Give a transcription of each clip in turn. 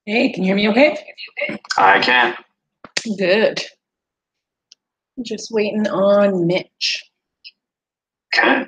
Hey, can you hear me okay? I can. Good. Just waiting on Mitch. Okay.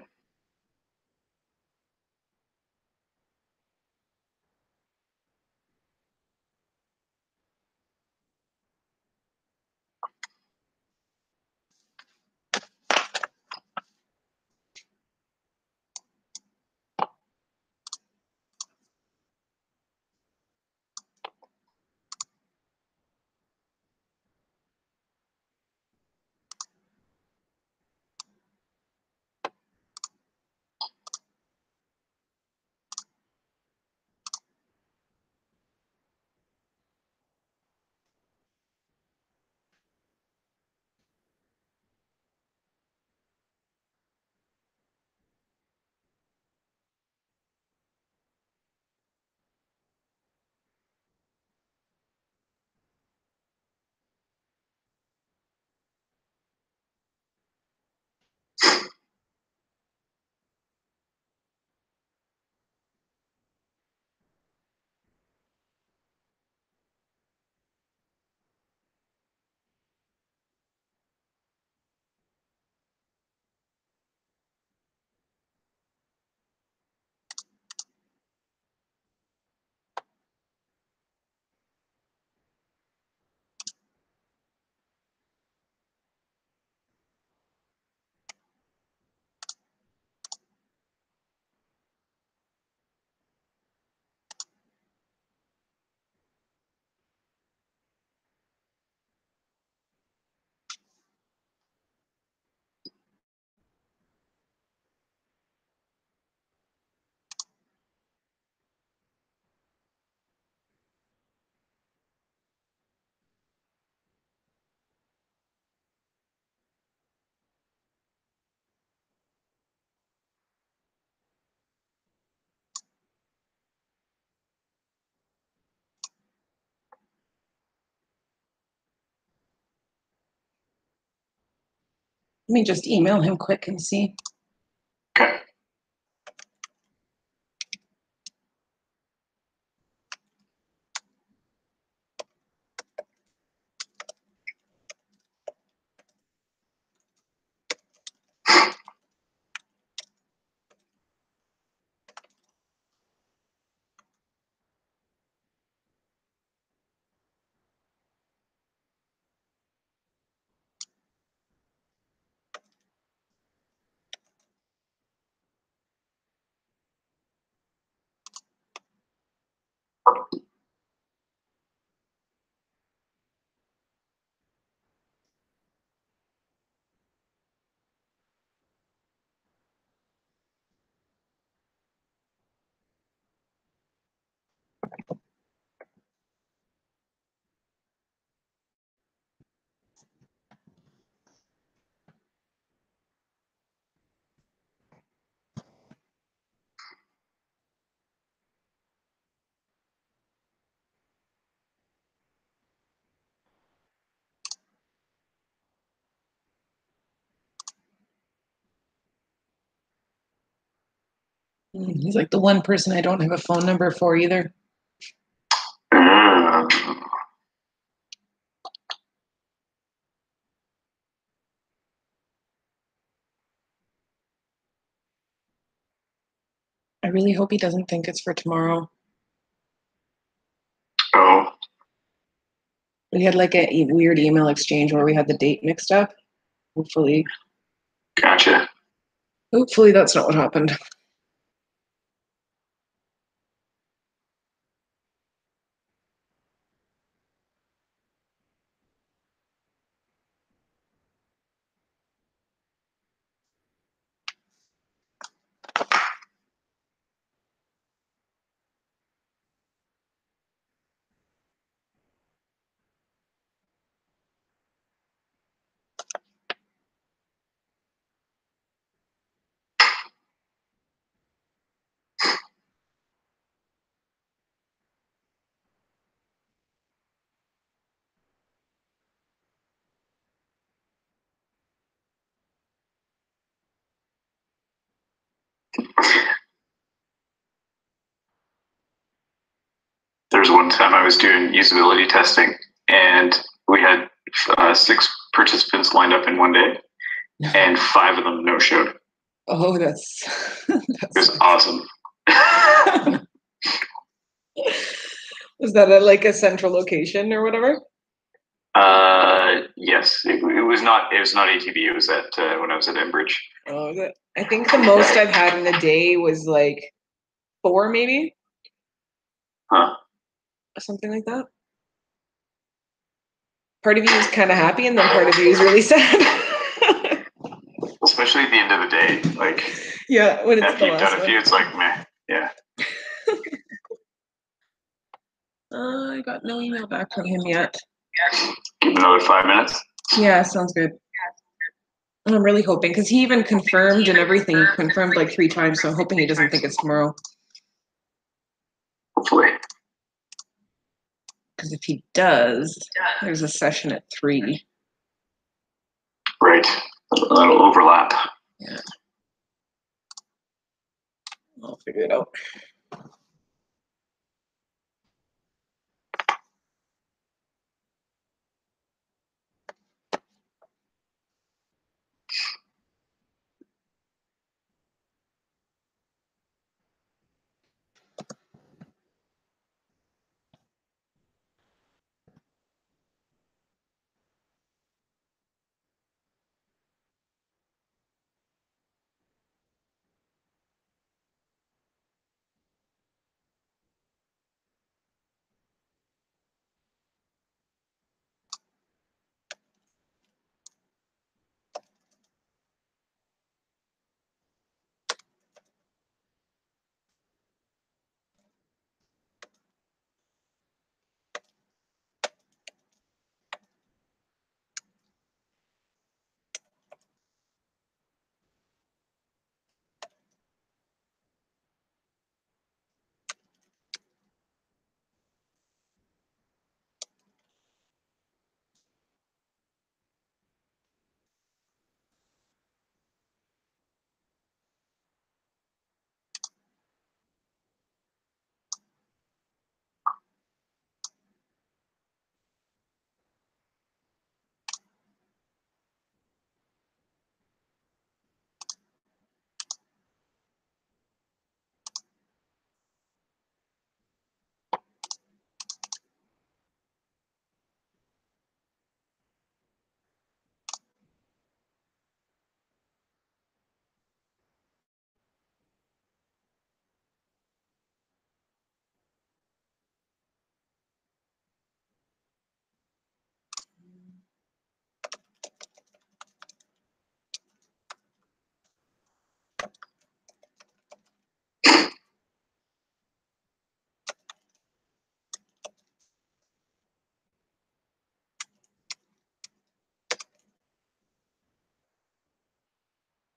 Let me just email him quick and see. Okay. He's like the one person I don't have a phone number for either. Uh, I really hope he doesn't think it's for tomorrow. oh, We had like a weird email exchange where we had the date mixed up. Hopefully gotcha. that's not what happened. there's one time I was doing usability testing, and we had 6 participants lined up in one day, and 5 of them no showed. Oh, that's It was awesome. Was that at like a central location or whatever? Yes, it was not. It was not ATB. It was at when I was at Enbridge. Oh, I think the most I've had in a day was like 4, maybe. Huh. Something like that. Part of you is kind of happy, and then part of you is really sad. Especially at the end of the day, like yeah, when it's after the you've last done a one. few, it's like meh. Yeah. I got no email back from him yet. Give another 5 minutes. Yeah, sounds good. I'm really hoping, because he even confirmed and everything. He confirmed like 3 times, so I'm hoping he doesn't think it's tomorrow. Hopefully. Because if he does, there's a session at 3. Right. That'll overlap. Yeah. I'll figure it out.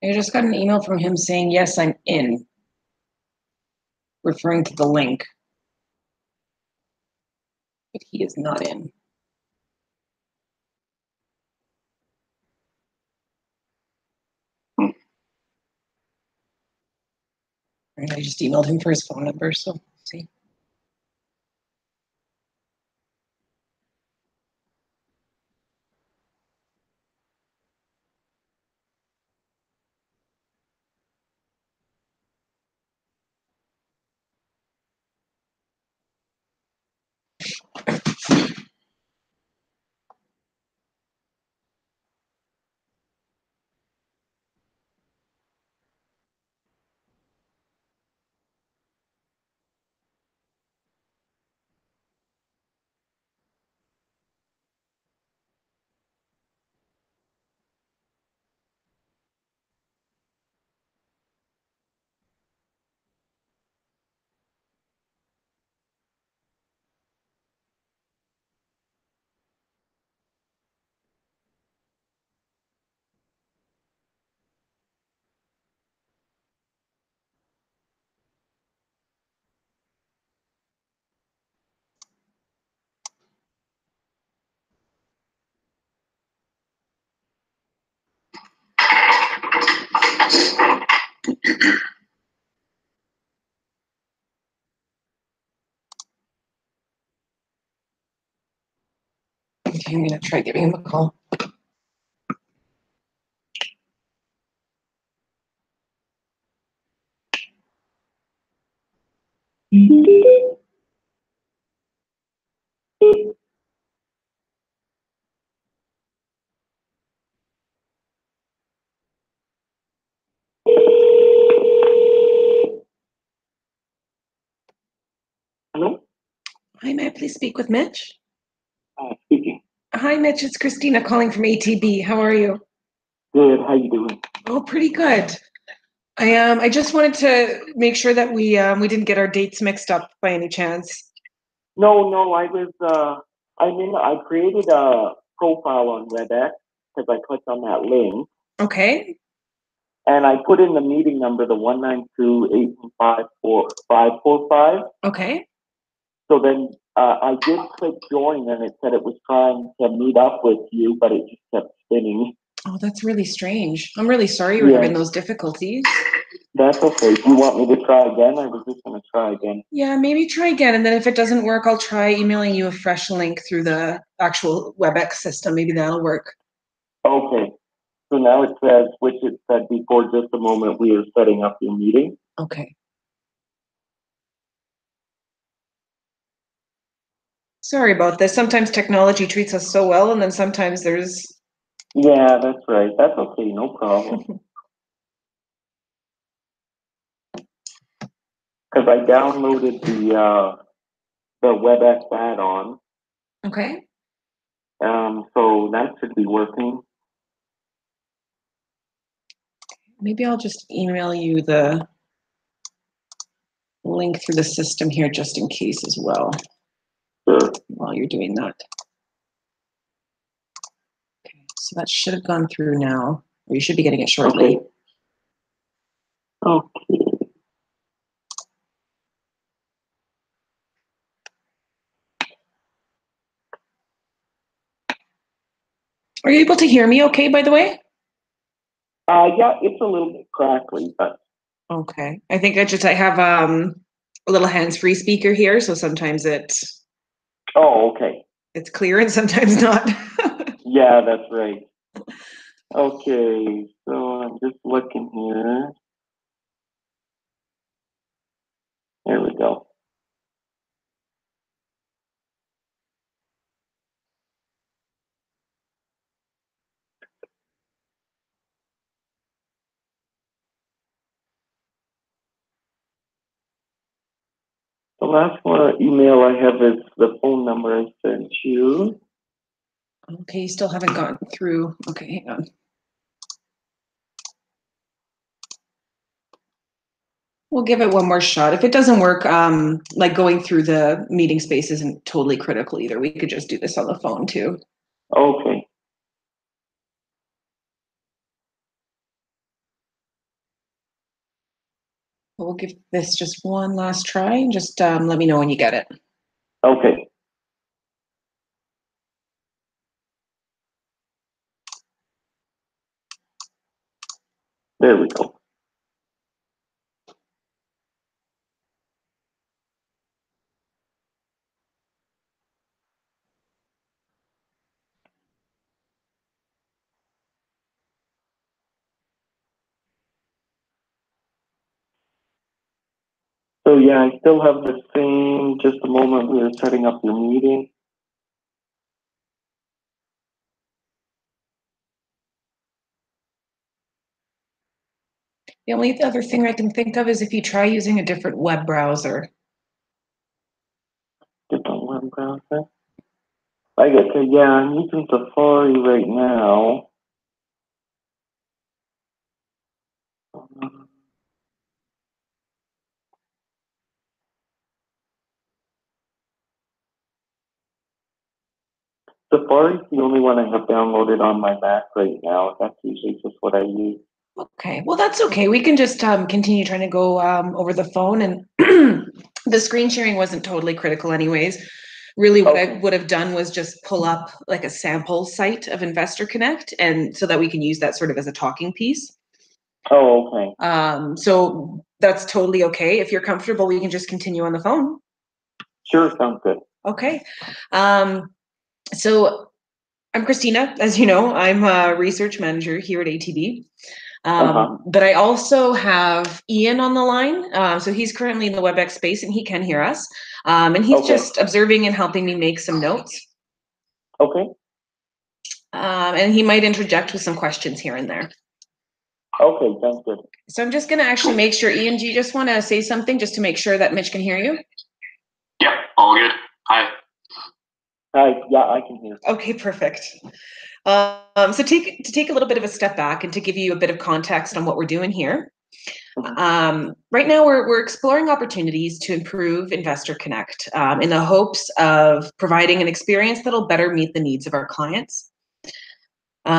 I just got an email from him saying, yes, I'm in, referring to the link. But he is not in. And I just emailed him for his phone number, so see. Okay, I'm gonna try giving him a call. Hello? Hi, may I please speak with Mitch? Speaking. Hi, Mitch. It's Christina calling from ATB. How are you? Good. How you doing? Oh, pretty good. I just wanted to make sure that we didn't get our dates mixed up by any chance. No, I was I created a profile on WebEx because I clicked on that link Okay. and I put in the meeting number, the 192-815-4545. Okay. So then I did click join and it said it was trying to meet up with you, but it just kept spinning. Oh, that's really strange. I'm really sorry you were having those difficulties. That's okay. Do you want me to try again? I was just going to try again. Yeah, maybe try again. And then if it doesn't work, I'll try emailing you a fresh link through the actual WebEx system. Maybe that'll work. Okay. So now it says, which it said before just a moment, we are setting up your meeting. Okay. Sorry about this. Sometimes technology treats us so well, and then sometimes there's... Yeah, that's right. That's okay. No problem. Because I downloaded the WebEx add-on, Okay. so that should be working. Maybe I'll just email you the link through the system here just in case as well, Sure. while you're doing that. Okay, so that should have gone through now, or you should be getting it shortly. Okay. Are you able to hear me okay, by the way? Yeah, it's a little bit crackly, but Okay. I think I have a little hands-free speaker here, so sometimes it's okay. clear and sometimes not. Yeah, that's right. Okay, so I'm just looking here. There we go. The last email I have is the phone number I sent you. Okay, you still haven't gotten through. Okay, hang on. We'll give it one more shot. If it doesn't work, like going through the meeting space isn't totally critical either. We could just do this on the phone too. Okay. We'll give this just one last try and just let me know when you get it. Okay. There we go. So yeah, I still have the same, just a moment, we are setting up your meeting. The only other thing I can think of is if you try using a different web browser. Different web browser. I get to, yeah, I'm using Safari right now. Safari's the only one I have downloaded on my Mac right now. That's usually just what I use. Okay, well, that's okay. We can just continue trying to go over the phone, and the screen sharing wasn't totally critical anyways. Really what I would have done was just pull up like a sample site of Investor Connect, and so that we can use that sort of as a talking piece. Oh, okay. So that's totally okay. If you're comfortable, we can just continue on the phone. Sure, sounds good. Okay. So I'm Christina. As you know, I'm a research manager here at ATB. Uh-huh. But I also have Ian on the line. So he's currently in the WebEx space and he can hear us. And he's Okay. just observing and helping me make some notes. Okay. And he might interject with some questions here and there. Okay, sounds good. So I'm just going to actually make sure, Ian, do you just want to say something just to make sure that Mitch can hear you? Yeah, all good. Hi. Hi, yeah, I can hear. Okay, perfect. So to take a little bit of a step back and to give you a bit of context on what we're doing here. Right now, we're exploring opportunities to improve Investor Connect in the hopes of providing an experience that'll better meet the needs of our clients.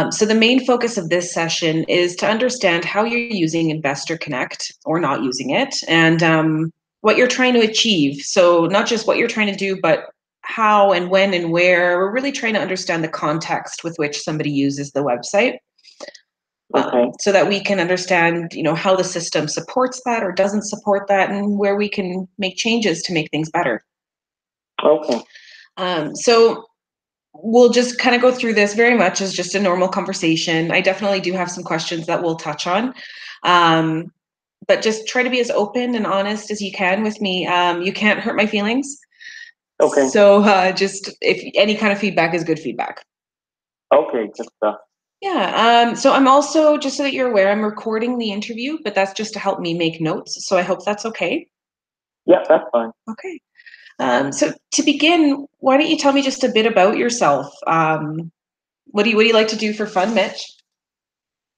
So the main focus of this session is to understand how you're using Investor Connect or not using it, and what you're trying to achieve. So not just what you're trying to do, but how and when and where. We're really trying to understand the context with which somebody uses the website. Okay. So that we can understand, how the system supports that or doesn't support that, and where we can make changes to make things better. Okay. So we'll just kind of go through this very much as just a normal conversation. I definitely do have some questions that we'll touch on. But just try to be as open and honest as you can with me. You can't hurt my feelings. Okay. So just if any kind of feedback is good feedback. Okay, good stuff. Yeah, so I'm also, just so that you're aware, I'm recording the interview, but that's just to help me make notes. So I hope that's okay. Yeah, that's fine. Okay. So to begin, why don't you tell me just a bit about yourself? What do you like to do for fun, Mitch?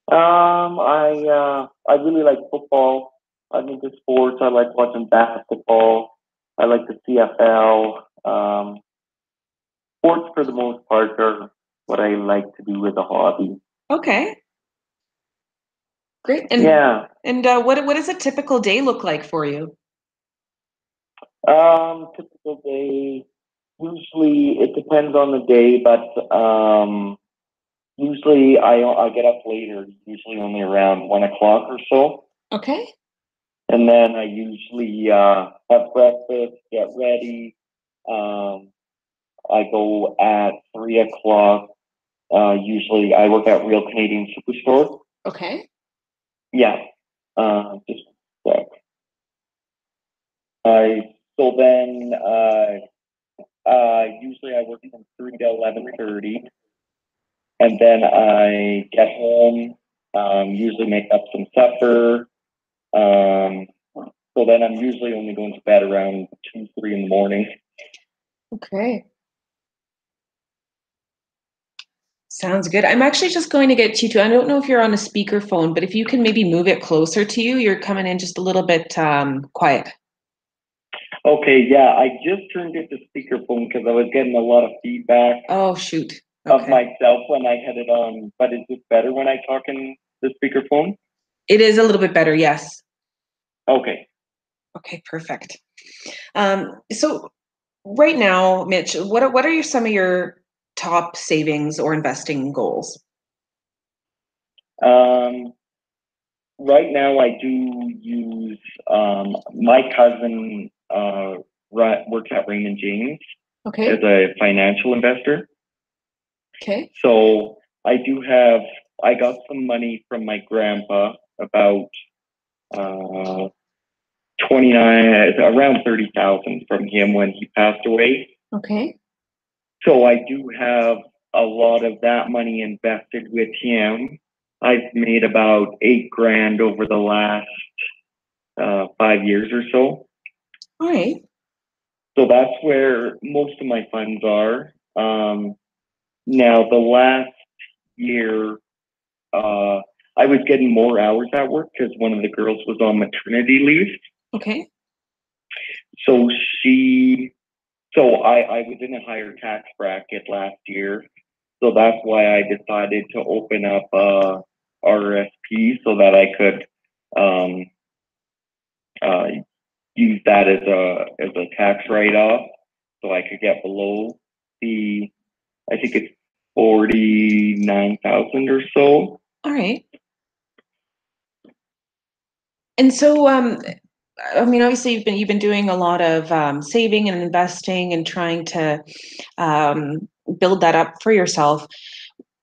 I really like football. I'm into sports. I like watching basketball. I like the CFL. Sports for the most part are what I like to do as a hobby. Okay. Great. Yeah. And what does a typical day look like for you? Typical day. Usually it depends on the day, but usually I get up later. Usually only around 1 o'clock or so. Okay. And then I usually have breakfast, get ready. I go at 3 o'clock. Usually I work at Real Canadian Superstore. Okay. Yeah. Just quick. So then usually I work from 3 to 11:30, and then I get home. Usually make up some supper. So then I'm usually only going to bed around 2, 3 in the morning. Okay. Sounds good. I'm actually just going to get you to, I don't know if you're on a speakerphone, but if you can maybe move it closer to you, you're coming in just a little bit quiet. Okay, yeah, I just turned it to speakerphone because I was getting a lot of feedback Oh, shoot. of myself when I had it on. But is it better when I talk in the speakerphone? It is a little bit better, yes. Okay. Okay, perfect. So right now, Mitch, what are some of your top savings or investing goals? Right now, I do use my cousin works at Raymond James as a financial investor. Okay. So I got some money from my grandpa, about around 30,000 from him when he passed away. Okay. So I do have a lot of that money invested with him. I've made about $8,000 over the last 5 years or so. All right. So that's where most of my funds are. Now the last year, I was getting more hours at work because one of the girls was on maternity leave. Okay. So I was in a higher tax bracket last year. So that's why I decided to open up RSP so that I could use that as a tax write-off, so I could get below I think it's 49,000 or so. All right. And so, obviously you've been doing a lot of saving and investing and trying to build that up for yourself.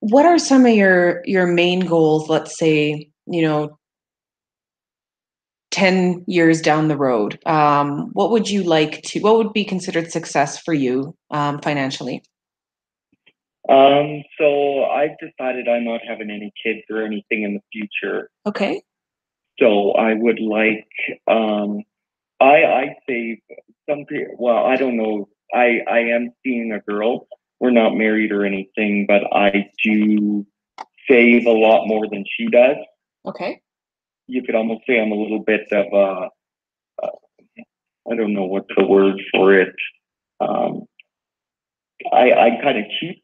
What are some of your main goals, let's say, 10 years down the road? What would be considered success for you financially? So I've decided I'm not having any kids or anything in the future. Okay. So I would like, I save something. Well, I don't know. I am seeing a girl. We're not married or anything, but I do save a lot more than she does. Okay. You could almost say I'm a little bit of I don't know what's the word for it. Um, I kind of cheap.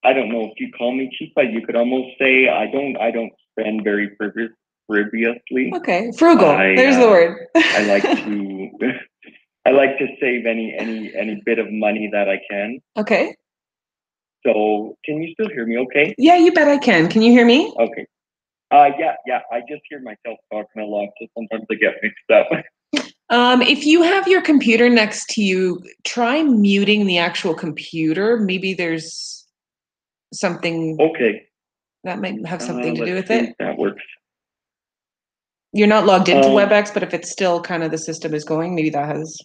I don't know if you call me cheap, but you could almost say I don't spend very frivolously. Okay. Frugal. There's the word. I like to I like to save any bit of money that I can. Okay. So can you still hear me okay? Yeah, you bet I can. Can you hear me? Okay. Yeah. I just hear myself talking a lot, so sometimes I get mixed up. If you have your computer next to you, try muting the actual computer. Maybe there's something Okay. that might have something to do Let's with see it. if that works. You're not logged into Um, WebEx, but if it's still kind of the system is going, maybe that has.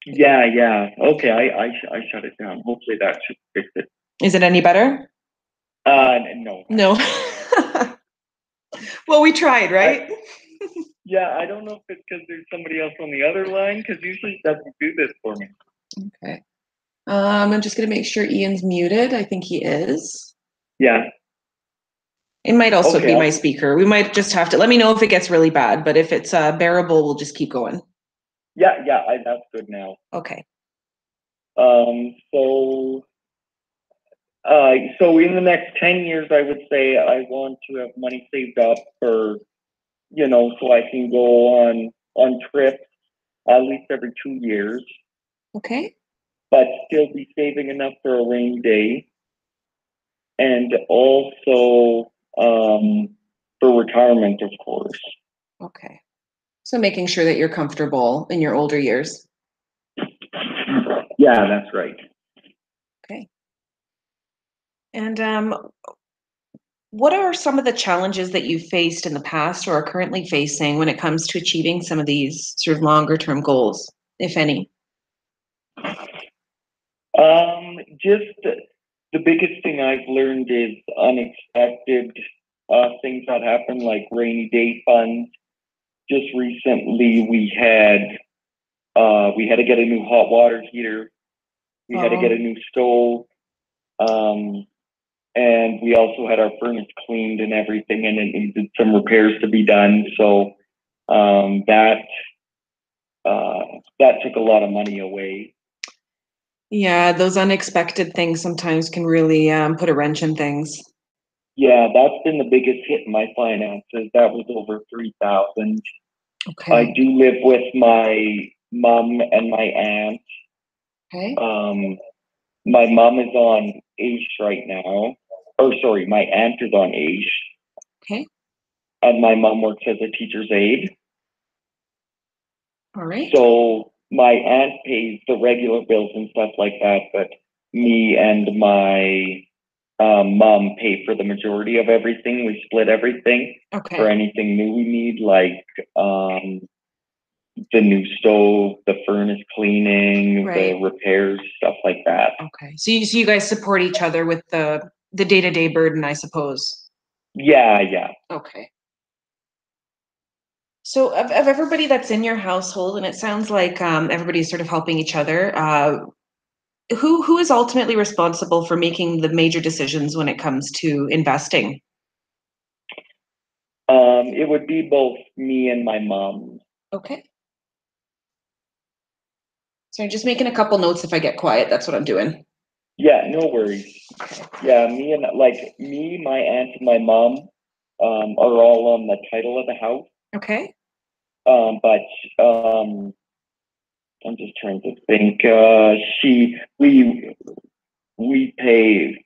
Yeah. Okay, I shut it down. Hopefully that should fix it. Is it any better? No. No. Well, we tried, right? Yeah, I don't know if it's because there's somebody else on the other line, because usually it doesn't do this for me. Okay. I'm just gonna make sure Ian's muted. I think he is. Yeah. It might also Okay, be my speaker. We might just have to let me know if it gets really bad, but if it's bearable, we'll just keep going. Yeah, that's good now. Okay. So so in the next 10 years, I would say I want to have money saved up for, so I can go on trips at least every 2 years, Okay. but still be saving enough for a rainy day, and also for retirement, of course. Okay. So making sure that you're comfortable in your older years. Yeah, that's right. Okay. And what are some of the challenges that you faced in the past or are currently facing when it comes to achieving some of these sort of longer term goals, if any? Just the biggest thing I've learned is unexpected things that happen, like rainy day funds. Just recently, we had to get a new hot water heater. We had to get a new stove, and we also had our furnace cleaned and everything, and it needed some repairs to be done. So that took a lot of money away. Yeah, those unexpected things sometimes can really put a wrench in things. Yeah, that's been the biggest hit in my finances. That was over 3,000. Okay. I do live with my mom and my aunt. Okay. My mom is on AISH right now. Or sorry, my aunt is on AISH. Okay. And my mom works as a teacher's aide. All right. So my aunt pays the regular bills and stuff like that, but me and my mom pay for the majority of everything. We split everything for anything new we need, like the new stove, the furnace cleaning, the repairs, stuff like that. Okay. So you guys support each other with the day-to-day burden, I suppose. Yeah. Okay. So of everybody that's in your household, and it sounds like everybody's sort of helping each other, who is ultimately responsible for making the major decisions when it comes to investing? It would be both me and my mom. Okay. So I'm just making a couple notes. If I get quiet, that's what I'm doing. Yeah, no worries. Yeah, me, my aunt, and my mom are all on the title of the house. Okay. But I'm just trying to think. We pay.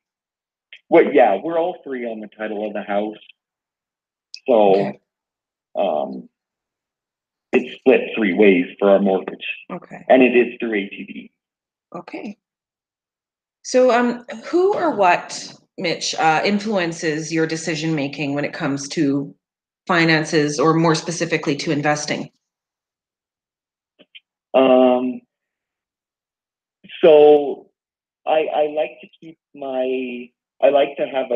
Well, yeah, we're all three on the title of the house. So it's split three ways for our mortgage. Okay. And it is through ATB. Okay. So, who or what, Mitch, influences your decision making when it comes to finances, or more specifically to investing? Um, so I like to keep I like to have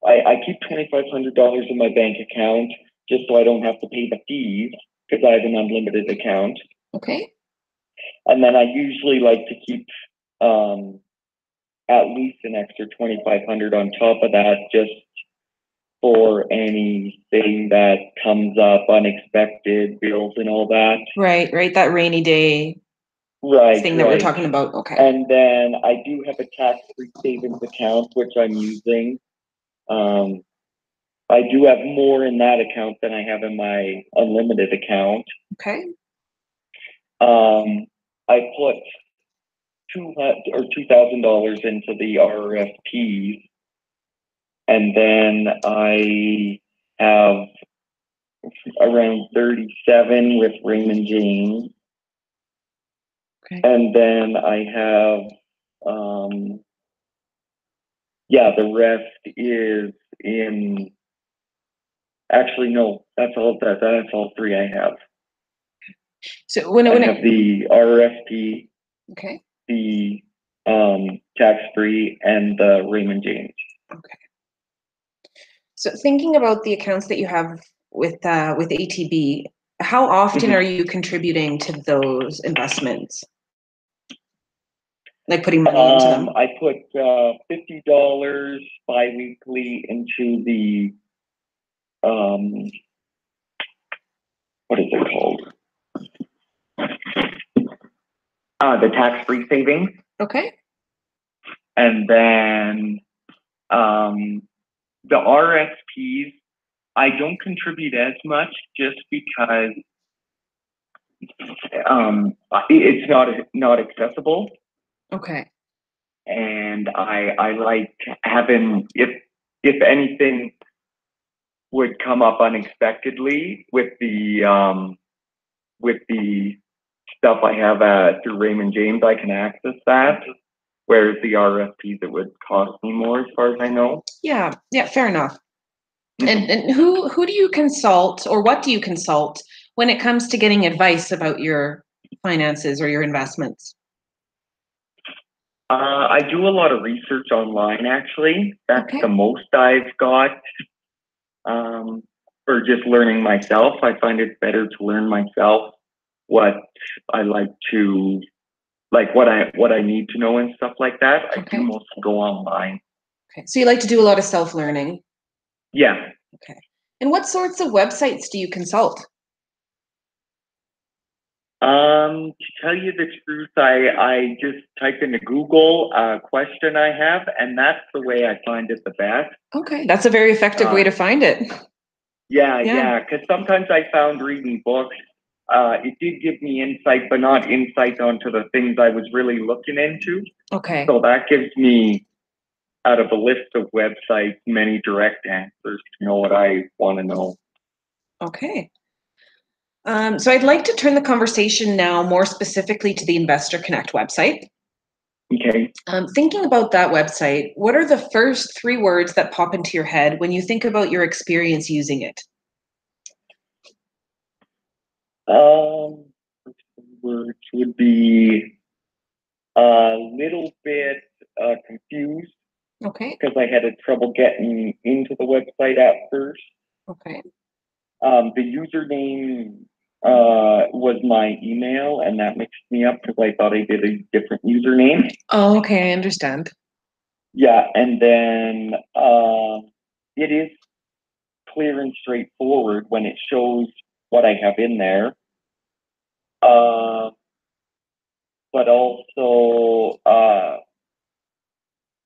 I keep $2,500 in my bank account just so I don't have to pay the fees because I have an unlimited account. Okay. And then I usually like to keep at least an extra 2,500 on top of that just for anything that comes up, unexpected bills and all that. Right, right. That rainy day Right, thing that we're right. talking about. Okay. And then I do have a tax-free savings account, which I'm using. I do have more in that account than I have in my unlimited account. Okay. I put $2,000 into the RRSPs, and then I have around 37 with Raymond James. Okay. And then I have, the rest is in, actually, no, that's all three I have. So when I it have the RRSP, okay. the tax-free, and the Raymond James. Okay. So thinking about the accounts that you have with ATB, how often are you contributing to those investments? Like putting money into them? I put $50 bi-weekly into the what is it called? The tax-free savings. Okay. And then the RSPs, I don't contribute as much just because it's not accessible. Okay. And I like having, if anything would come up unexpectedly with the stuff I have through Raymond James, I can access that. Whereas the RFPs, it would cost me more, as far as I know. Yeah. Yeah. Fair enough. And who do you consult, or what do you consult when it comes to getting advice about your finances or your investments? I do a lot of research online, actually. That's Okay. the most I've got for just learning myself. I find it better to learn myself what I like to, like what I need to know and stuff like that. I Okay. do mostly go online. Okay. So you like to do a lot of self-learning. Yeah. Okay. And what sorts of websites do you consult? To tell you the truth, I just type into Google a question I have, and that's the way I find it the best. Okay. That's a very effective way to find it. Yeah, because sometimes I found reading books, it did give me insight, but not insight onto the things I was really looking into. Okay. So that gives me, out of a list of websites, many direct answers to know what I want to know. Okay. So I'd like to turn the conversation now more specifically to the Investor Connect website. Okay. Thinking about that website, what are the first 3 words that pop into your head when you think about your experience using it? Words would be a little bit confused Okay. because I had trouble getting into the website at first. Okay. The username was my email, and that mixed me up because I thought I did a different username. Oh, okay. I understand. Yeah, and then it is clear and straightforward when it shows what I have in there. But also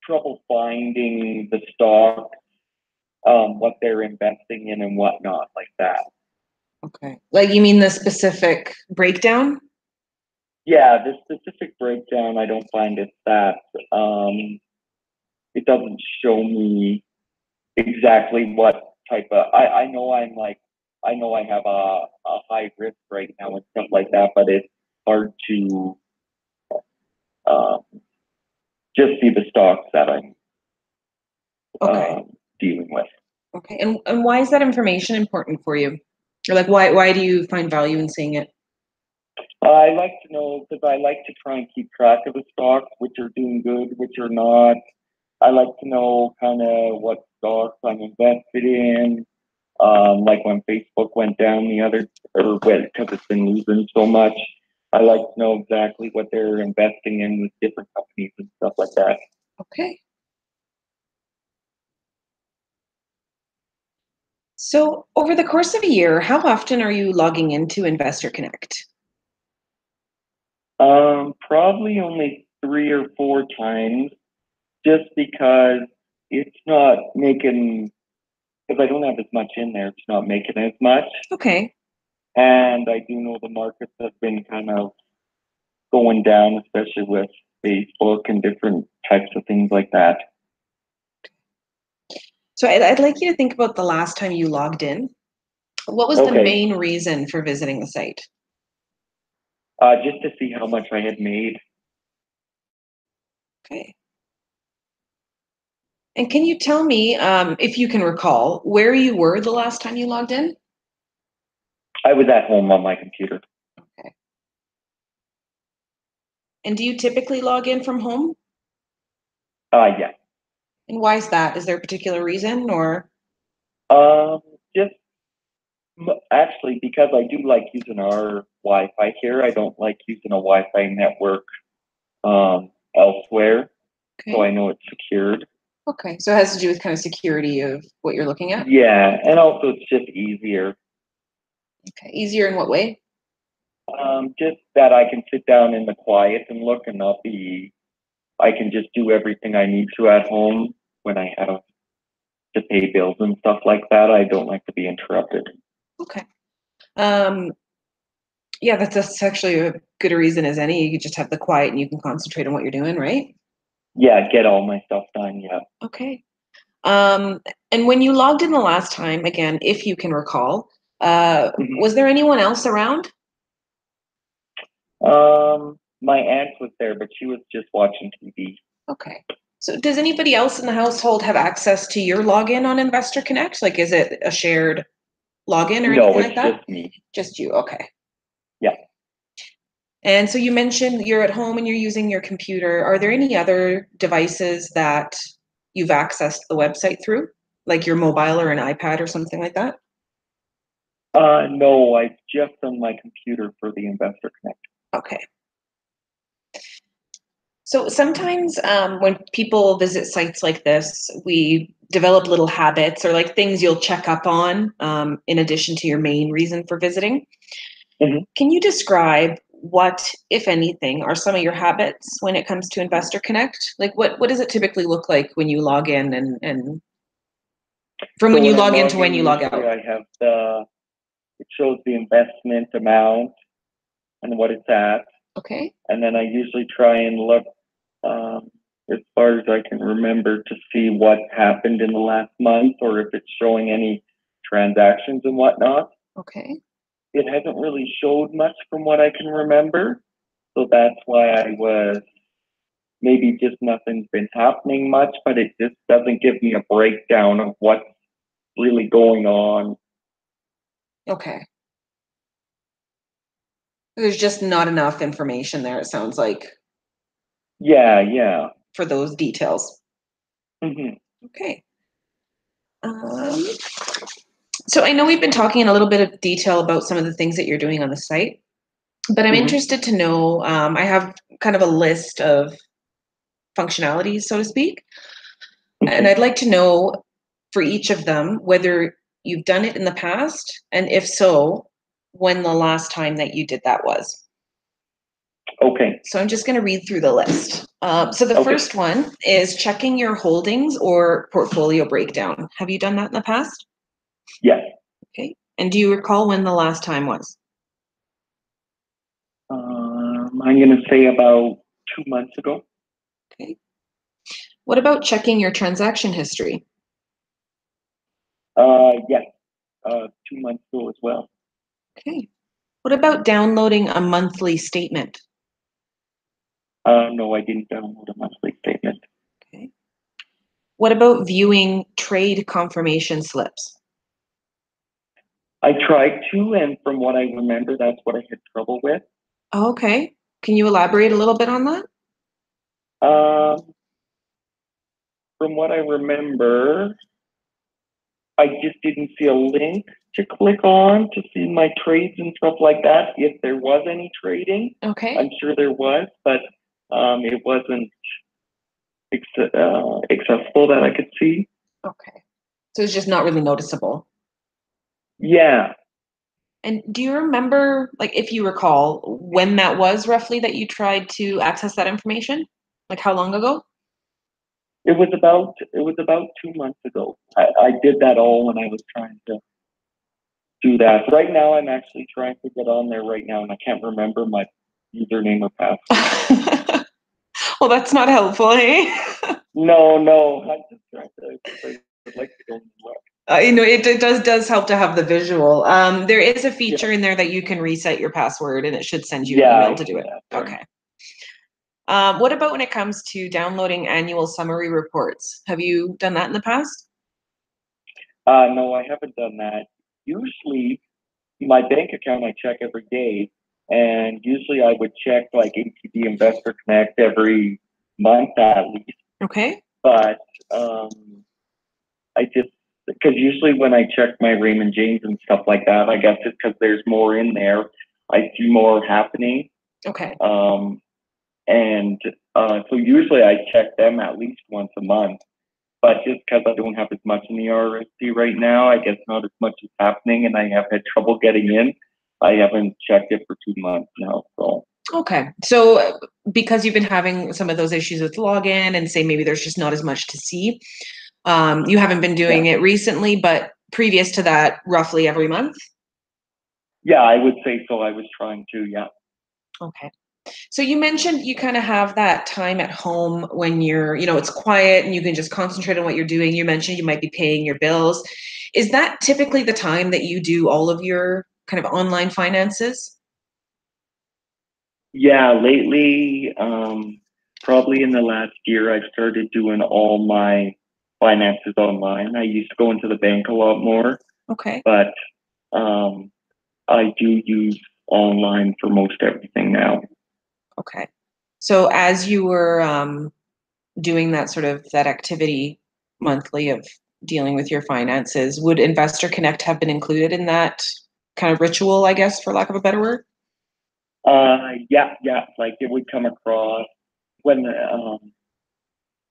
trouble finding the stock, what they're investing in and whatnot, like that. Okay. Like, you mean the specific breakdown? Yeah, the specific breakdown, I don't find it that, it doesn't show me exactly what type of, I know I know I have a high risk right now and stuff like that, but it's hard to, just see the stocks that I'm Okay. dealing with. Okay. And why is that information important for you? Or like why do you find value in seeing it? I like to know because I like to try and keep track of the stocks, which are doing good, which are not. I like to know kind of what stocks I'm invested in. Like when Facebook went down because it's been losing so much. I like to know exactly what they're investing in with different companies and stuff like that. Okay. So over the course of a year, how often are you logging into Investor Connect? Probably only 3 or 4 times, just because it's not making, because I don't have as much in there, it's not making as much. Okay. And I do know the markets have been kind of going down, especially with Facebook and different types of things like that. So I'd like you to think about the last time you logged in. What was the Okay. main reason for visiting the site? Just to see how much I had made. Okay. And can you tell me, if you can recall, where you were the last time you logged in? I was at home on my computer. Okay. And do you typically log in from home? Yeah. And why is that? Is there a particular reason or? Just actually because I do like using our Wi-Fi here. I don't like using a Wi-Fi network elsewhere, so Okay. I know it's secured. Okay. So it has to do with kind of security of what you're looking at? Yeah, and also it's just easier. Okay. Easier in what way? Just that I can sit down in the quiet and look and not be. I can just do everything I need to at home when I have to pay bills and stuff like that. I don't like to be interrupted. Okay. Yeah, that's actually a good reason as any. You just have the quiet and you can concentrate on what you're doing, right? Yeah, get all my stuff done. Yeah. Okay. Um, and when you logged in the last time, again, if you can recall, was there anyone else around? My aunt was there, but she was just watching TV. Okay. So does anybody else in the household have access to your login on Investor Connect? Like, is it a shared login or No, anything like it's that? just me. Just you. Okay. Yeah. And so you mentioned you're at home and you're using your computer. Are there any other devices that you've accessed the website through, like your mobile or an iPad or something like that? No, I just on my computer for the Investor Connect. Okay. So sometimes when people visit sites like this, we develop little habits or like things you'll check up on in addition to your main reason for visiting. Mhm. Can you describe what, if anything, are some of your habits when it comes to Investor Connect? Like what does it typically look like when you log in and from So when you when I log in log to when in, you log usually out? I have it shows the investment amount and what it's at. Okay. And then I usually try and look as far as I can remember to see what happened in the last month or if it's showing any transactions and whatnot. Okay. It hasn't really showed much from what I can remember. So that's why I was maybe just nothing's been happening much, but it just doesn't give me a breakdown of what's really going on. Okay. There's just not enough information there, it sounds like, Yeah. for those details. Hmm. Okay. So I know we've been talking in a little bit of detail about some of the things that you're doing on the site, but I'm Hmm. interested to know, I have kind of a list of functionalities, so to speak, and Okay. I'd like to know for each of them whether you've done it in the past, and if so, when the last time that you did that was. Okay. So I'm just going to read through the list. So the Okay. first one is checking your holdings or portfolio breakdown. Have you done that in the past? Yes. Okay. And do you recall when the last time was? I'm going to say about 2 months ago. Okay. What about checking your transaction history? Yes. 2 months ago as well. Okay. What about downloading a monthly statement? No, I didn't download a monthly statement. Okay. What about viewing trade confirmation slips? I tried to, and from what I remember, that's what I had trouble with. Okay. Can you elaborate a little bit on that? Um, from what I remember, I just didn't see a link to click on to see my trades and stuff like that. If there was any trading, Okay. I'm sure there was, but it wasn't accessible that I could see. Okay. So it's just not really noticeable. Yeah, And do you remember, like, if you recall, when that was roughly that you tried to access that information? Like, how long ago? it was about 2 months ago. I did that all when I was trying to do that. Right now, I'm actually trying to get on there right now, and I can't remember my username or password. Well, that's not helpful, eh? No, I'm just trying to. I would like to go and look. It does help to have the visual. There is a feature in there that you can reset your password, and it should send you an email to do it. Okay. What about when it comes to downloading annual summary reports? Have you done that in the past? No, I haven't done that. Usually, my bank account I check every day, and usually I would check like ATB Investor Connect every month at least. Okay. But um, I just because usually when I check my Raymond James and stuff like that, I guess it's because there's more in there. I see more happening. Okay. And so usually I check them at least once a month. But just because I don't have as much in the RRSP right now, I guess not as much is happening, and I have had trouble getting in. I haven't checked it for 2 months now. So Okay. So because you've been having some of those issues with login and say maybe there's just not as much to see, you haven't been doing it recently, but previous to that, roughly every month? yeah, I would say so. I was trying to, yeah. Okay. So you mentioned you kind of have that time at home when you're, it's quiet and you can just concentrate on what you're doing. You mentioned you might be paying your bills. Is that typically the time that you do all of your kind of online finances? Yeah, lately, probably in the last year, I've started doing all my finances online. I used to go into the bank a lot more, Okay. but I do use online for most everything now. Okay. So as you were doing that activity monthly of dealing with your finances, would Investor Connect have been included in that kind of ritual, I guess, for lack of a better word? Yeah, like it would come across when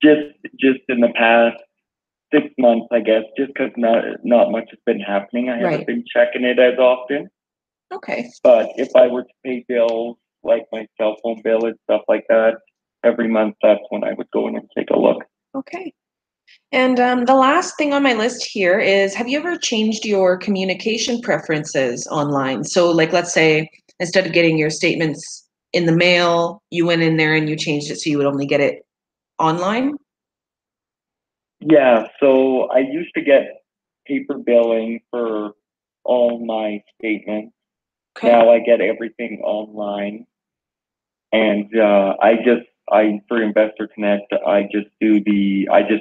just in the past 6 months, I guess, just because not much has been happening. I haven't been checking it as often. Okay. But if I were to pay bills like my cell phone bill and stuff like that every month, that's when I would go in and take a look. Okay. And the last thing on my list here is, have you ever changed your communication preferences online? So like, let's say instead of getting your statements in the mail, you went in there and you changed it so you would only get it online? Yeah, so I used to get paper billing for all my statements. Okay. Now I get everything online, and for Investor Connect, I just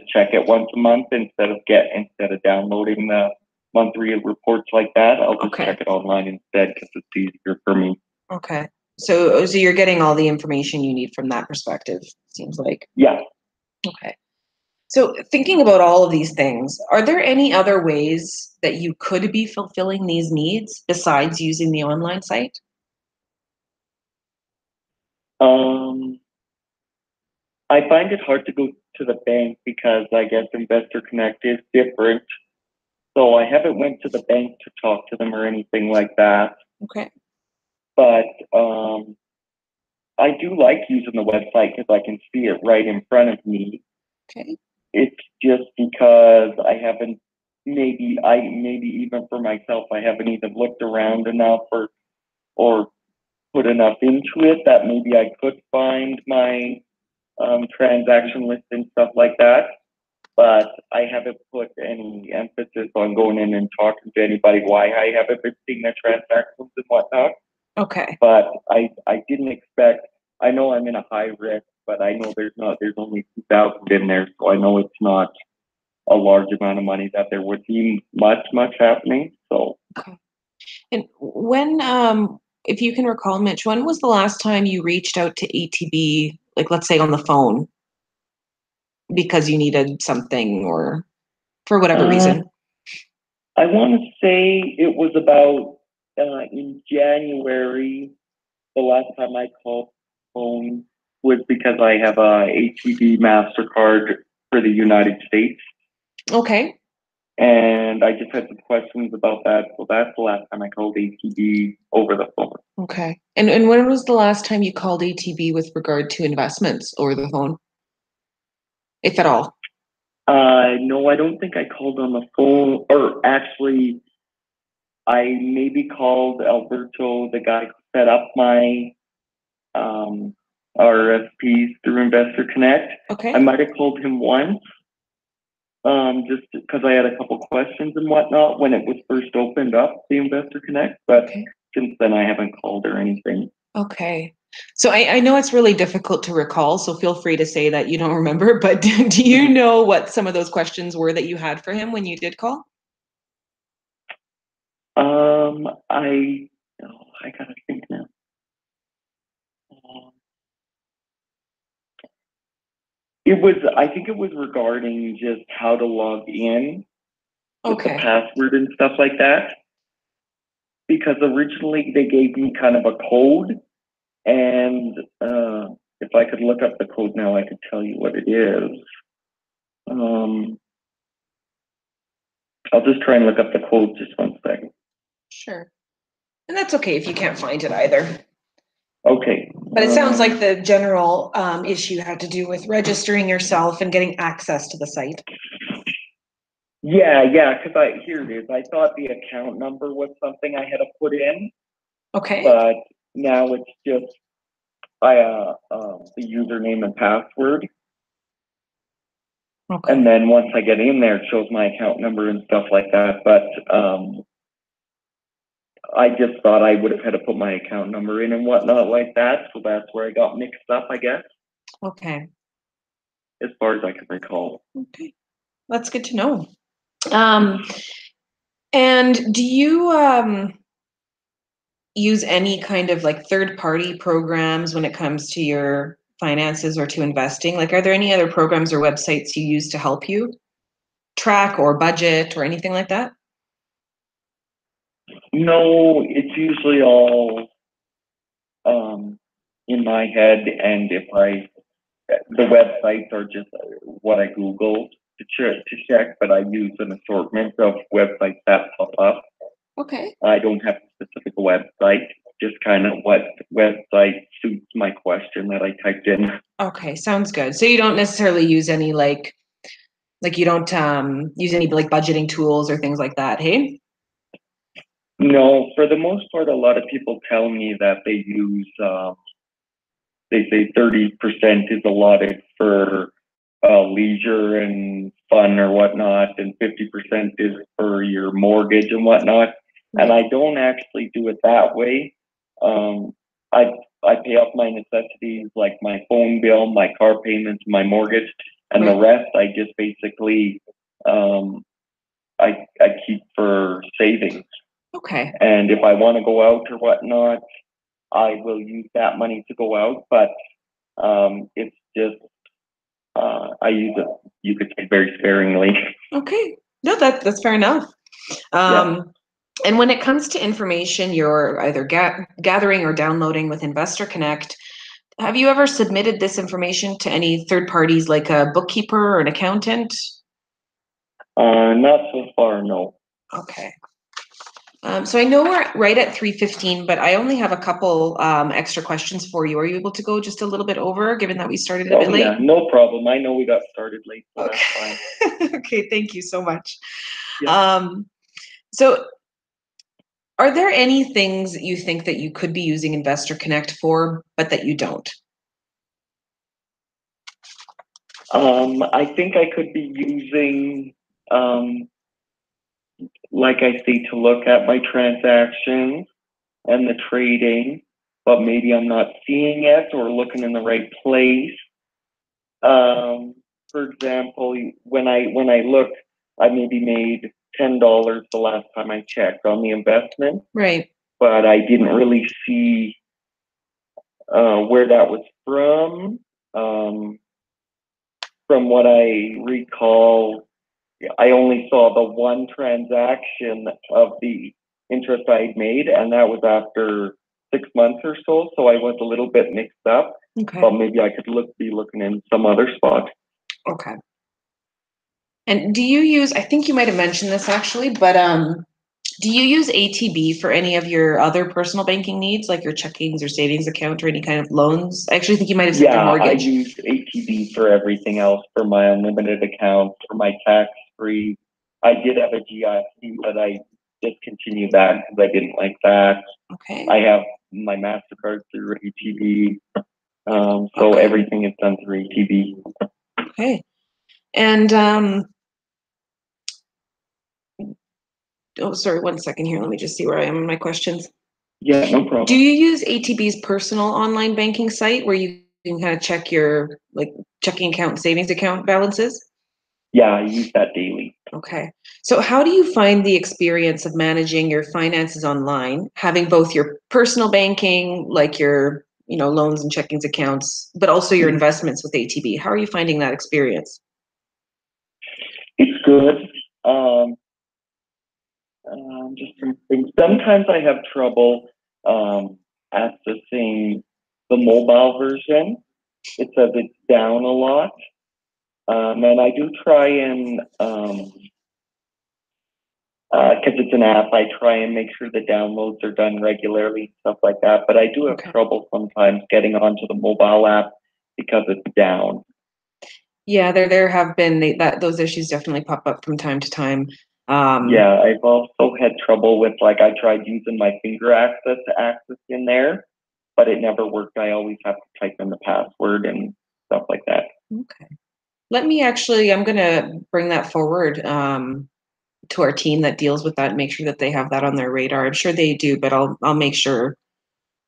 check it once a month instead of downloading the monthly reports like that. I'll just check it online instead because it's easier for me. Okay. So you're getting all the information you need from that perspective, seems like. Yeah. Okay. So thinking about all of these things, are there any other ways that you could be fulfilling these needs besides using the online site? I find it hard to go to the bank because I guess Investor Connect is different. So I haven't went to the bank to talk to them or anything like that. Okay. But I do like using the website because I can see it right in front of me. Okay. It's just because I haven't maybe even for myself I haven't even looked around enough or put enough into it that maybe I could find my transaction list and stuff like that. But I haven't put any emphasis on going in and talking to anybody why I haven't been seeing the transactions and whatnot. Okay. But I didn't expect I know I'm in a high risk, but I know there's only 2,000 in there, so I know it's not a large amount of money that there would be much happening. So Okay. And when, if you can recall, Mitch, when was the last time you reached out to ATB, like let's say on the phone, because you needed something or for whatever reason? I want to say it was about in January. The last time I called phone was because I have a ATB MasterCard for the United States, Okay. and I just had some questions about that. So that's the last time I called ATB over the phone. Okay. And when was the last time you called ATB with regard to investments over the phone, if at all? No, I don't think I called on the phone, or actually, I maybe called Alberto, the guy who set up my RSPs through Investor Connect. Okay. I might have called him once, just because I had a couple questions and whatnot when it was first opened up, the Investor Connect. But Okay. since then, I haven't called or anything. Okay. So I know it's really difficult to recall, so feel free to say that you don't remember, but do you know what some of those questions were that you had for him when you did call? I gotta think now. I think it was regarding just how to log in with the Okay. password and stuff like that. Because originally they gave me kind of a code, and if I could look up the code now, I could tell you what it is. I'll just try and look up the code just one second. Sure. And that's okay if you can't find it either. Okay. But it sounds like the general issue had to do with registering yourself and getting access to the site. Yeah, because here it is. I thought the account number was something I had to put in, Okay. but now it's just the username and password. Okay. And then once I get in there, it shows my account number and stuff like that. But I just thought I would have had to put my account number in and whatnot like that. So that's where I got mixed up, I guess, Okay. as far as I can recall. Okay. That's good to know. And do you use any kind of like third-party programs when it comes to your finances or to investing? Like, are there any other programs or websites you use to help you track or budget or anything like that? No, it's usually all in my head, and the websites are just what I Googled to check, but I use an assortment of websites that pop up. Okay. I don't have a specific website, just kind of what website suits my question that I typed in. Okay, sounds good. So you don't necessarily use any like you don't use any like budgeting tools or things like that, hey? No, for the most part, a lot of people tell me that they use, they say 30% is allotted for leisure and fun or whatnot, and 50% is for your mortgage and whatnot. And I don't actually do it that way. I pay off my necessities like my phone bill, my car payments, my mortgage, and the rest I just basically I keep for savings. Okay. And if I want to go out or whatnot, I will use that money to go out. But it's just I use it, you could say, very sparingly. Okay. No, that's fair enough. And when it comes to information you're either gathering or downloading with Investor Connect, have you ever submitted this information to any third parties like a bookkeeper or an accountant? Not so far, no. Okay. So I know we're right at 3:15, but I only have a couple extra questions for you. Are you able to go just a little bit over, given that we started a bit late? Yeah, no problem. I know we got started late, so okay. that's fine. Okay, thank you so much. Yeah. So are there any things that you think that you could be using Investor Connect for, but that you don't? I think I could be using, like I say, to look at my transactions and the trading. but maybe I'm not seeing it or looking in the right place. For example, when I look, I maybe made $10 the last time I checked on the investment, Right. but I didn't really see where that was from. From what I recall, I only saw the one transaction of the interest I'd made, and that was after 6 months or so. So I was a little bit mixed up, Okay. but maybe I could be looking in some other spot. Okay. And do you use, I think you might have mentioned this actually, but do you use ATB for any of your other personal banking needs, like your checkings or savings account or any kind of loans? I actually think you might have said your Yeah, I mortgage. use ATB for everything else, for my unlimited account, for my tax-free. I did have a GIC, but I discontinued that because I didn't like that. Okay. I have my MasterCard through ATB. So Okay. everything is done through ATB. Okay. And oh, sorry, 1 second here. Let me just see where I am in my questions. Yeah, no problem. Do you use ATB's personal online banking site where you can kind of check your like checking account and savings account balances? Yeah, I use that daily. Okay. So how do you find the experience of managing your finances online, having both your personal banking, like your, loans and checkings accounts, but also your investments with ATB? How are you finding that experience? It's good. Just some things. Sometimes I have trouble accessing the mobile version. It says it's down a lot. And I do try and, because it's an app, I try and make sure the downloads are done regularly, stuff like that. But I do have Okay. trouble sometimes getting onto the mobile app because it's down. Yeah, there have been those issues definitely pop up from time to time. Yeah, I've also had trouble with, like, I tried using my finger access to access in there, but it never worked. I always have to type in the password and stuff like that. Okay. I'm going to bring that forward to our team that deals with that and make sure that they have that on their radar. I'm sure they do, but I'll make sure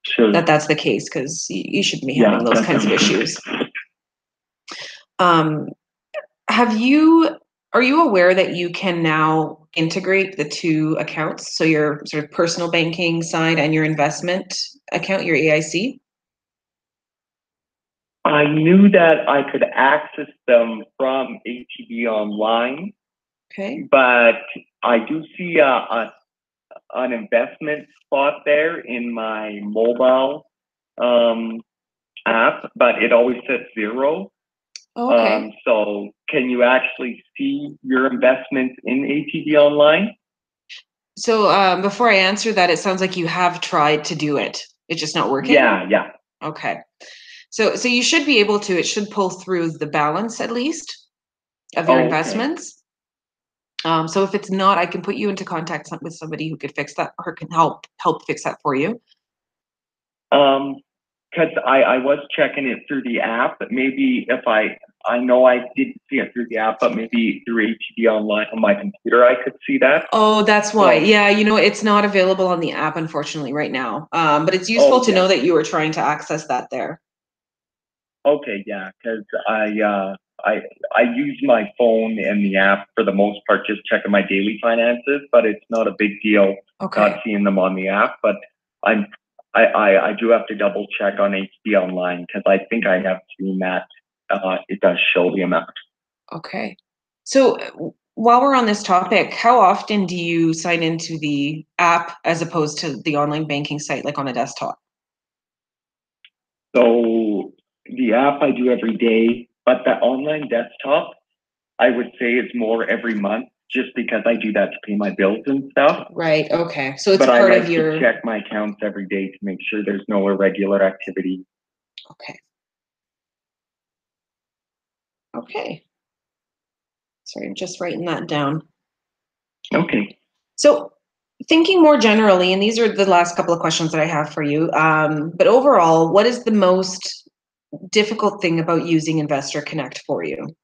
Sure. that that's the case because you shouldn't be Yeah, having those kinds of definitely. issues. Um, are you aware that you can now integrate the two accounts? So your sort of personal banking side and your investment account, your AIC? I knew that I could access them from ATB online, Okay. but I do see an investment spot there in my mobile app, but it always says 0. Okay. So can you actually see your investments in ATB online? So before I answer that, it sounds like you have tried to do it. It's just not working? Yeah. Okay. So you should be able to, it should pull through the balance at least of your Okay. investments. So if it's not, I can put you into contact with somebody who could fix that or can help fix that for you. Because I was checking it through the app, but maybe if I know I didn't see it through the app, but maybe through ATB online on my computer, I could see that. Oh, that's why. So, Yeah, it's not available on the app, unfortunately, right now. But it's useful to know that you were trying to access that there. Okay, yeah, because I use my phone and the app for the most part, just checking my daily finances, but it's not a big deal not seeing them on the app. But I do have to double check on HB online because I think I have seen that it does show the amount. Okay. So while we're on this topic, how often do you sign into the app as opposed to the online banking site, like on a desktop? So the app I do every day, but the online desktop, I would say is more every month just because I do that to pay my bills and stuff. Right. Okay. So it's But I part like of your. to check my accounts every day to make sure there's no irregular activity. Okay. Okay. Sorry, I'm just writing that down. Okay. So thinking more generally, and these are the last couple of questions that I have for you, but overall, what is the most difficult thing about using Investor Connect for you?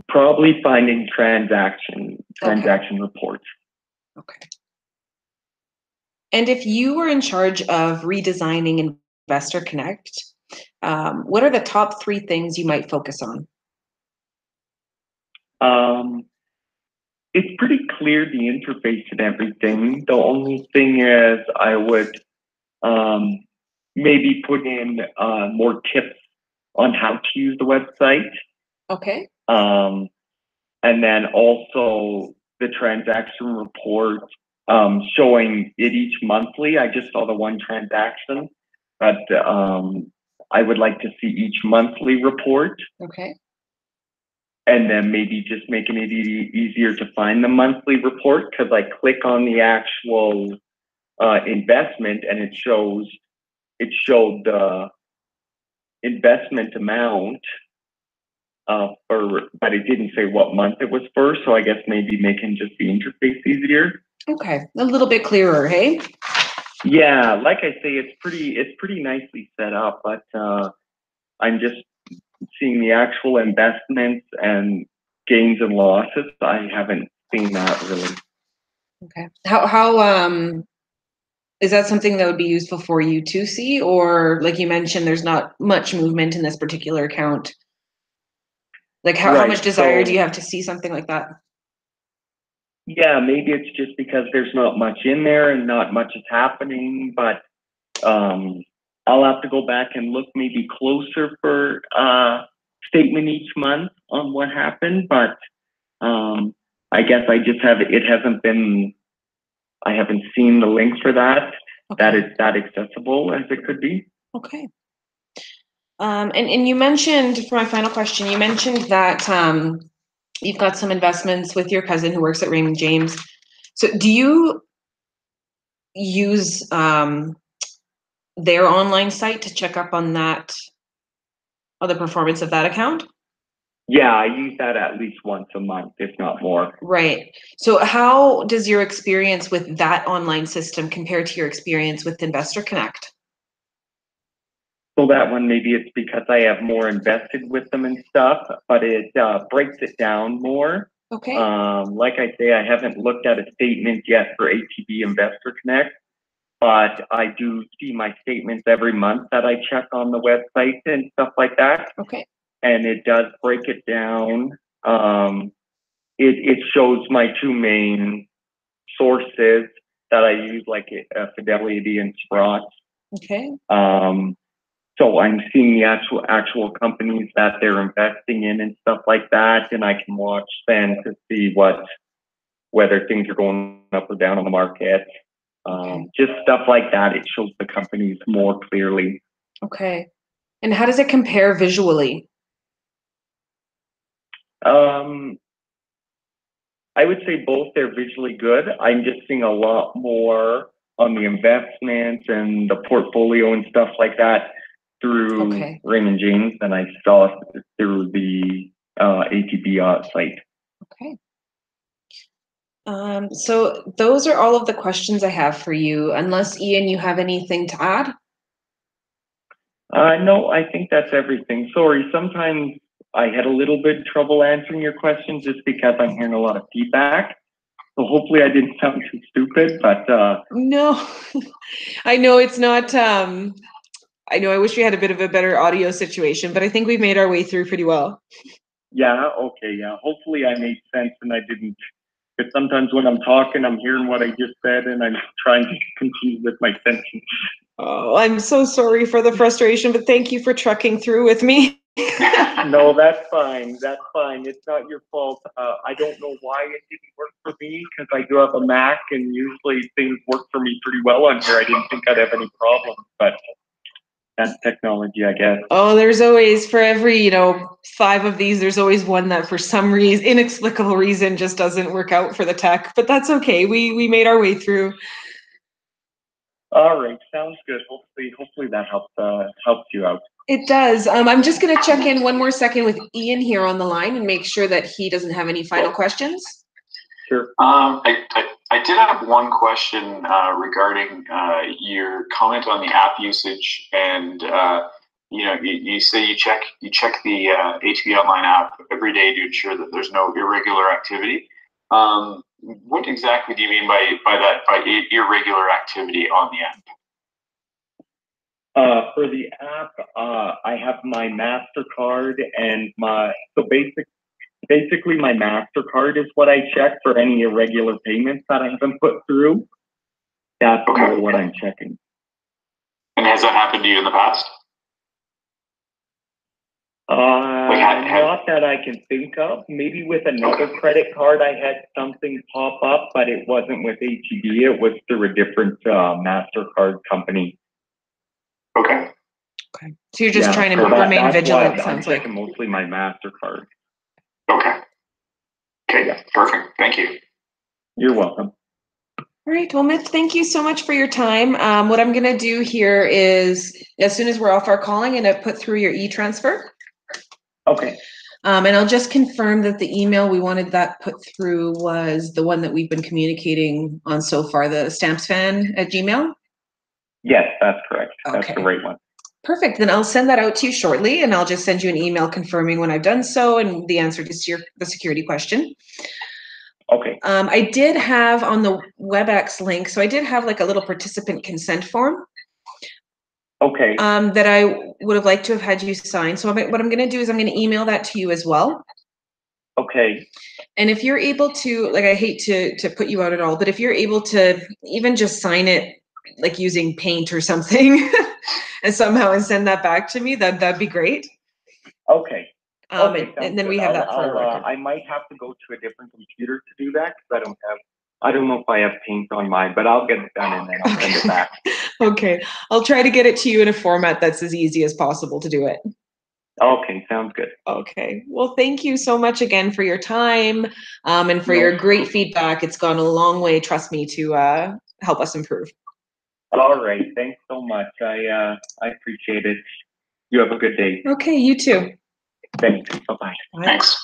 Probably finding transaction reports. Okay. And if you were in charge of redesigning Investor Connect, what are the top 3 things you might focus on? It's pretty clear, the interface and everything. The only thing is I would maybe put in more tips on how to use the website. Okay. And then also the transaction report, showing it each monthly. I just saw the one transaction, but I would like to see each monthly report. Okay. And then maybe just making it easier to find the monthly report, because I click on the actual investment and it showed the investment amount but it didn't say what month it was for. So I guess maybe making just the interface easier. Okay, a little bit clearer, hey? Yeah, like I say, it's pretty nicely set up, but I'm just seeing the actual investments and gains and losses. I haven't seen that really. Okay. How is that something that would be useful for you to see, or like you mentioned, there's not much movement in this particular account? Like how much desire do you have to see something like that? Yeah, maybe it's just because there's not much in there and not much is happening, but I'll have to go back and look maybe closer for statement each month on what happened. But I guess I just I haven't seen the link for that. Okay. That is that accessible as it could be. Okay. And you mentioned, for my final question, you mentioned that you've got some investments with your cousin who works at Raymond James. So do you use their online site to check up on the performance of that account? Yeah, I use that at least once a month, if not more. Right. So how does your experience with that online system compare to your experience with Investor Connect? So that one, maybe it's because I have more invested with them and stuff, but it breaks it down more. Okay. Like I say, I haven't looked at a statement yet for ATB Investor Connect, but I do see my statements every month that I check on the website and stuff like that. Okay. And it does break it down. It shows my 2 main sources that I use, like Fidelity and Sprott. Okay. So I'm seeing the actual companies that they're investing in and stuff like that, and I can watch then to see whether things are going up or down on the market. Just stuff like that. It shows the companies more clearly. Okay. And how does it compare visually? I would say both, they're visually good. I'm just seeing a lot more on the investments and the portfolio and stuff like that through Raymond James than I saw through the ATB site. Okay. So those are all of the questions I have for you. Unless, Ian, you have anything to add? No, I think that's everything. Sorry, sometimes I had a little bit trouble answering your questions just because I'm hearing a lot of feedback. So hopefully I didn't sound too stupid, but no, I know it's not. I know I wish we had a bit of a better audio situation, but I think we've made our way through pretty well. Yeah. Okay. Yeah. Hopefully I made sense and I didn't. Because sometimes when I'm talking, I'm hearing what I just said and I'm trying to continue with my sentence. Oh, I'm so sorry for the frustration, but thank you for trucking through with me. No, that's fine. That's fine. It's not your fault. I don't know why it didn't work for me because I do have a Mac and usually things work for me pretty well on here. I didn't think I'd have any problems, but that's technology, I guess. Oh, there's always, for every, 5 of these, there's always one that for some reason, inexplicable reason, just doesn't work out for the tech, but that's okay. We made our way through. All right, sounds good. Hopefully that helps you out. It does. I'm just going to check in one more second with Ian here on the line and make sure that he doesn't have any final questions. Sure. I did have one question regarding your comment on the app usage, and you say you check the ATB Online app every day to ensure that there's no irregular activity. what exactly do you mean by that, by irregular activity on the app? For the app, I have my MasterCard and basically my MasterCard is what I check for any irregular payments that I haven't put through. That's more what I'm checking. And has that happened to you in the past? Not that I can think of. Maybe with another credit card, I had something pop up, but it wasn't with HEB. It was through a different MasterCard company. Okay. Okay. So you're just trying to remain vigilant, sounds like. I'm checking mostly my MasterCard. Okay. Okay, yeah. Perfect. Thank you. You're welcome. All right, well, Mitch, thank you so much for your time. What I'm gonna do here is, as soon as we're off our call, I'm gonna put through your e-transfer. Okay. And I'll just confirm that the email we wanted that put through was the one that we've been communicating on so far, the stampsfan@gmail.com. Yes, that's correct. Okay. That's the right one. Perfect. Then I'll send that out to you shortly, and I'll just send you an email confirming when I've done so and the answer to the security question. Okay. I did have on the WebEx link, so I did have like a little participant consent form. Okay. That I would have liked to have had you sign. So what I'm going to do is I'm going to email that to you as well. Okay. And if you're able to, like, I hate to put you out at all, but if you're able to even just sign it, like using Paint or something, and send that back to me, that'd be great. Okay. And then we have that for our record. I might have to go to a different computer to do that because I don't know if I have Paint on mine, but I'll get it done and then I'll send it back. Okay. I'll try to get it to you in a format that's as easy as possible to do it. Okay, sounds good. Okay. Well, thank you so much again for your time and for your great feedback. It's gone a long way, trust me, to help us improve. All right. Thanks so much. I appreciate it. You have a good day. Okay, you too. Thanks. Bye-bye. Bye. Thanks.